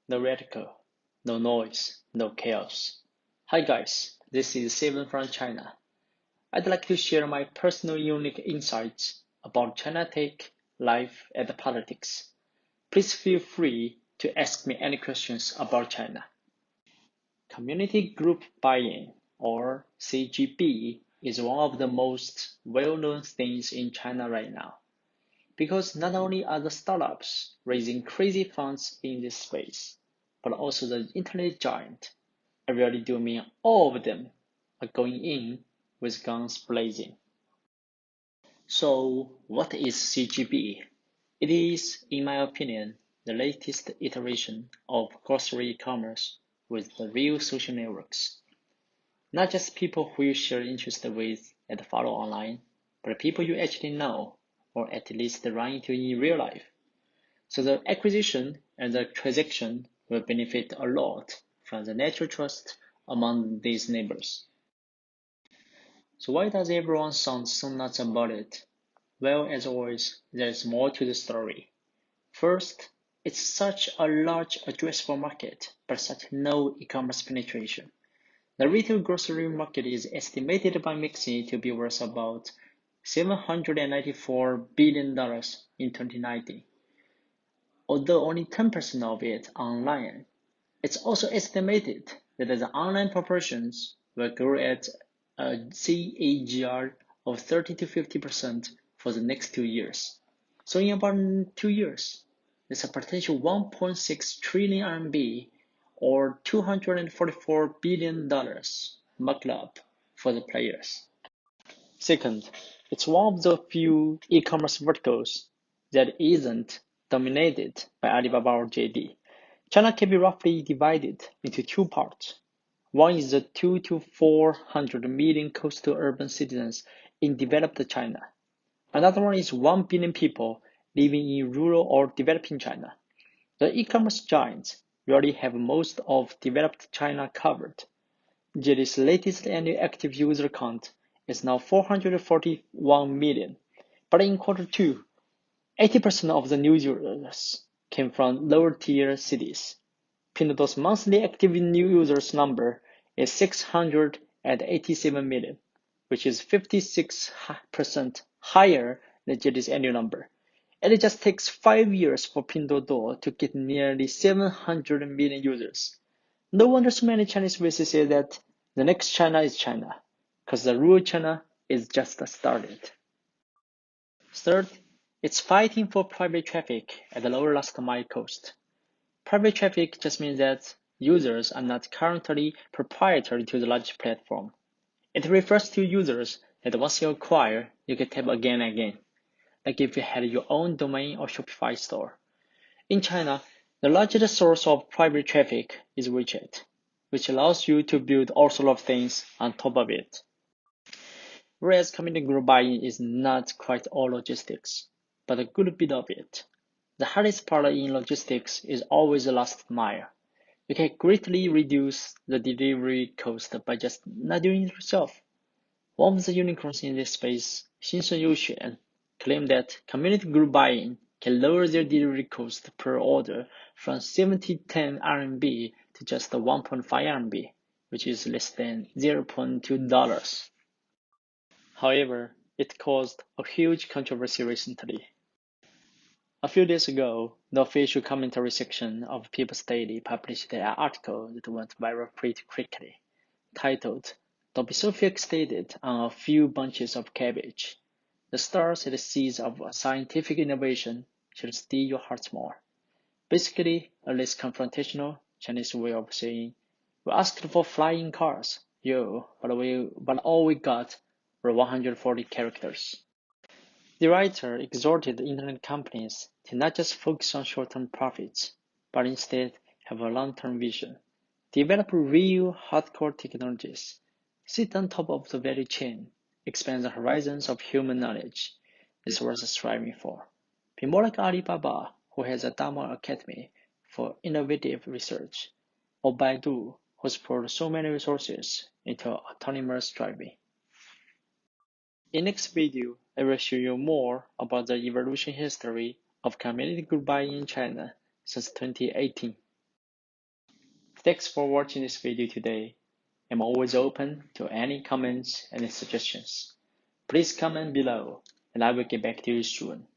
no radical, no noise, no chaos. Hi guys, this is Steven from China. I'd like to share my personal unique insights about China tech, life, and politics. Please feel free to ask me any questions about China. Community Group Buy-in, or CGB, is one of the most well-known things in China right now. Because not only are the startups raising crazy funds in this space, but also the internet giant, I really do mean all of them, are going in with guns blazing. So what is CGB? It is, in my opinion, the latest iteration of grocery commerce with the real social networks. Not just people who you share interests with and follow online, but people you actually know, or at least run into in real life. So the acquisition and the transaction will benefit a lot from the natural trust among these neighbors. So why does everyone sound so nuts about it? Well, as always, there's more to the story. First, it's such a large addressable market, but such low e-commerce penetration. The retail grocery market is estimated by McKinsey to be worth about $794 billion in 2019. Although only 10% of it online, it's also estimated that the online proportions will grow at a CAGR of 30 to 50% for the next 2 years. So in about 2 years, there's a potential 1.6 trillion RMB or $244 billion marked up for the players. Second, it's one of the few e-commerce verticals that isn't dominated by Alibaba or JD. China can be roughly divided into two parts. One is the 2 to 400 million coastal urban citizens in developed China. Another one is 1 billion people living in rural or developing China. The e-commerce giants already have most of developed China covered. JD's latest annual active user count is now 441 million, but in quarter two, 80% of the new users came from lower tier cities. Pinduoduo's monthly active new users number is 687 million, which is 56% higher than JD's annual number. And it just takes 5 years for Pinduoduo to get nearly 700 million users. No wonder so many Chinese voices say that the next China is China, because the real China is just started. Third, it's fighting for private traffic at the lower last mile cost. Private traffic just means that users are not currently proprietary to the large platform. It refers to users that once you acquire, you can tap again and again, like if you had your own domain or Shopify store. In China, the largest source of private traffic is WeChat, which allows you to build all sorts of things on top of it. Whereas community group buying is not quite all logistics, but a good bit of it. The hardest part in logistics is always the last mile. You can greatly reduce the delivery cost by just not doing it yourself. One of the unicorns in this space, Xinsheng Youxuan, claimed that community group buying can lower their delivery cost per order from 70-10 RMB to just 1.5 RMB, which is less than $0.2. However, it caused a huge controversy recently. A few days ago, the official commentary section of People's Daily published an article that went viral pretty quickly, titled, "Don't be so fixated on a few bunches of cabbage. The stars and the seeds of scientific innovation should steal your hearts more." Basically, a less confrontational Chinese way of saying, "We asked for flying cars, but all we got were 140 characters." The writer exhorted internet companies to not just focus on short-term profits, but instead have a long-term vision. Develop real hardcore technologies. Sit on top of the value chain. Expand the horizons of human knowledge. Is worth striving for. Be more like Alibaba, who has a Dharma Academy for innovative research, or Baidu, who's poured so many resources into autonomous driving. In next video, I will show you more about the evolution history of community group buying in China since 2018. Thanks for watching this video today. I'm always open to any comments and suggestions. Please comment below and I will get back to you soon.